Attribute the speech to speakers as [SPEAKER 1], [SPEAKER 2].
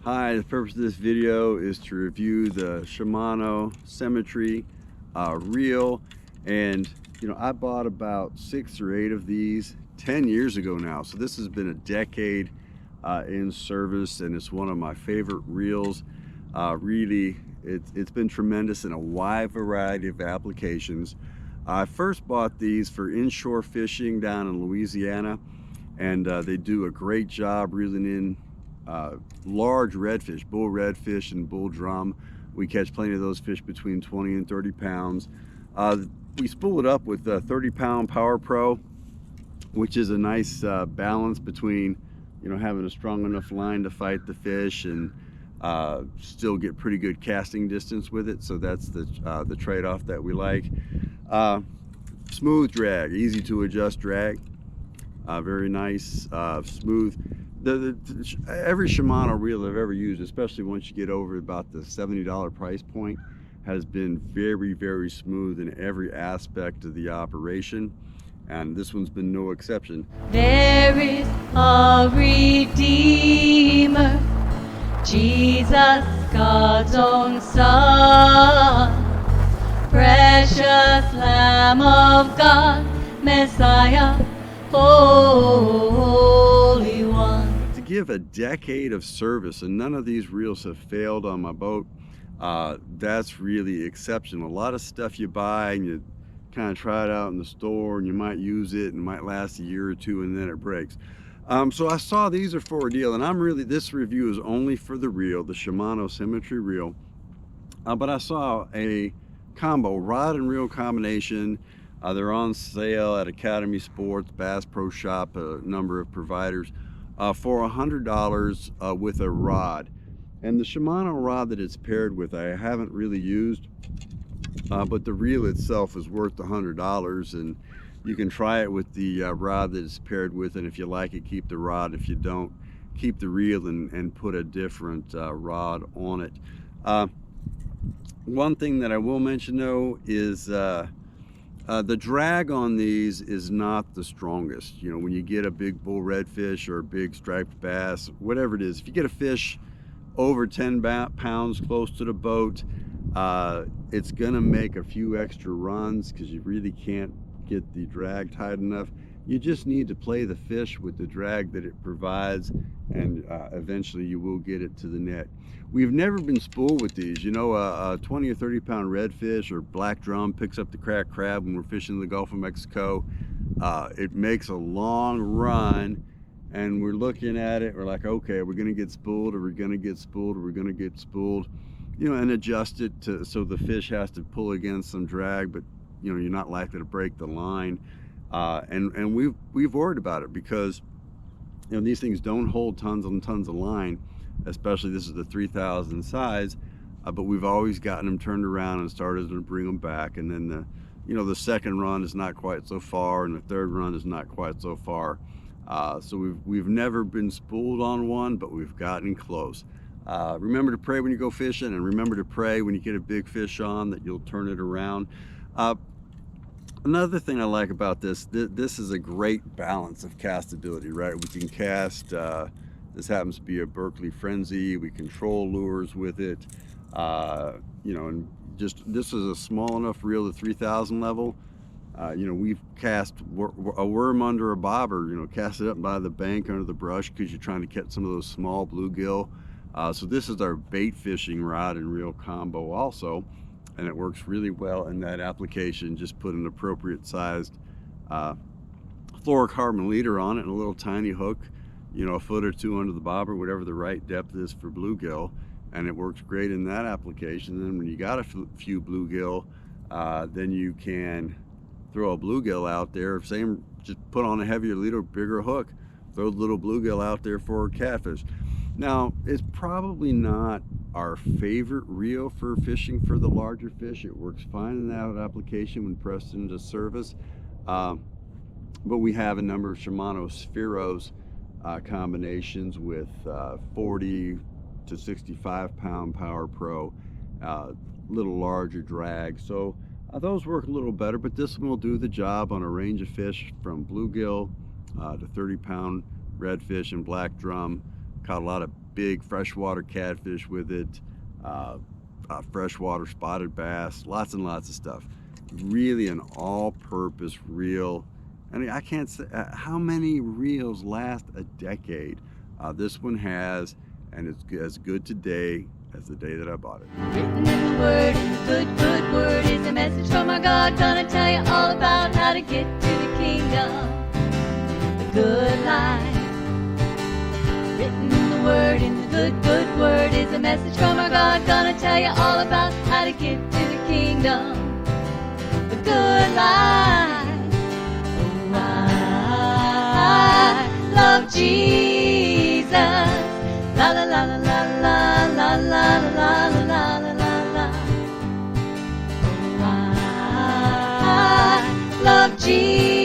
[SPEAKER 1] Hi, the purpose of this video is to review the Shimano Symetre reel, and I bought about 6 or 8 of these 10 years ago now, so this has been a decade in service, and it's one of my favorite reels. Really, it's been tremendous in a wide variety of applications. I first bought these for inshore fishing down in Louisiana, and they do a great job reeling in large redfish, bull redfish and bull drum. We catch plenty of those fish between 20 and 30 pounds. We spool it up with 30-pound Power Pro, which is a nice balance between having a strong enough line to fight the fish and still get pretty good casting distance with it. So that's the trade-off that we like. Smooth drag, easy to adjust drag, very nice, smooth. Every Shimano reel I've ever used, especially once you get over about the $70 price point, has been very, very smooth in every aspect of the operation, and this one's been no exception.
[SPEAKER 2] There is a Redeemer, Jesus, God's own Son, precious Lamb of God, Messiah, Holy One.
[SPEAKER 1] To give a decade of service, and none of these reels have failed on my boat, that's really exceptional. A lot of stuff you buy and you kind of try it out in the store and you might use it and it might last a year or two and then it breaks. So I saw these are for a deal, and this review is only for the reel, the Shimano Symetre reel. But I saw a combo rod and reel combination. They're on sale at Academy Sports, Bass Pro Shop, a number of providers, for $100 with a rod. And the Shimano rod that it's paired with I haven't really used, but the reel itself is worth $100, and you can try it with the rod that it's paired with, and if you like it, keep the rod. If you don't, keep the reel and put a different rod on it. One thing that I will mention though is the drag on these is not the strongest. When you get a big bull redfish or a big striped bass, whatever it is, if you get a fish over 10 pounds close to the boat, it's gonna make a few extra runs because you really can't get the drag tight enough. You just need to play the fish with the drag that it provides, and eventually you will get it to the net. We've never been spooled with these. A 20 or 30 pound redfish or black drum picks up the cracked crab when we're fishing in the Gulf of Mexico. It makes a long run and we're looking at it, we're like, okay, we're gonna get spooled, or we're gonna get spooled, or we're gonna get spooled, and adjust it so the fish has to pull against some drag, but you're not likely to break the line. And we've worried about it because these things don't hold tons and tons of line, especially this is the 3000 size, but we've always gotten them turned around and started to bring them back, and then the second run is not quite so far, and the third run is not quite so far. So we've never been spooled on one, but we've gotten close. Remember to pray when you go fishing, and remember to pray when you get a big fish on that you'll turn it around. Another thing I like about this is a great balance of castability, right? We can cast, this happens to be a Berkeley Frenzy, we control lures with it, and just, this is a small enough reel, the 3000 level. We've cast a worm under a bobber, cast it up by the bank under the brush because you're trying to catch some of those small bluegill. So this is our bait fishing rod and reel combo also, and it works really well in that application. Just put an appropriate sized fluorocarbon leader on it and a little tiny hook, a foot or two under the bobber, whatever the right depth is for bluegill, and it works great in that application. And then when you got a few bluegill, then you can throw a bluegill out there, just put on a heavier leader, bigger hook, throw the little bluegill out there for a catfish. Now, it's probably not our favorite reel for fishing for the larger fish. It works fine in that application when pressed into service, but we have a number of Shimano Spheros combinations with 40 to 65 pound Power Pro, little larger drag. So those work a little better, but this one will do the job on a range of fish from bluegill to 30 pound redfish and black drum. Caught a lot of big freshwater catfish with it, freshwater spotted bass, lots and lots of stuff. Really an all-purpose reel. I mean, I can't say how many reels last a decade. This one has, and it's as good today as the day that I bought it.
[SPEAKER 2] Written in the Word, good, good Word is a message from our God. Gonna tell you all about how to get to the kingdom, the good life. Written in the Word, good, good Word is a message from our God. Gonna tell you all about how to get to the kingdom, the good life. Oh, I love Jesus. La la la la la la la la la la la la la. Oh, I love Jesus.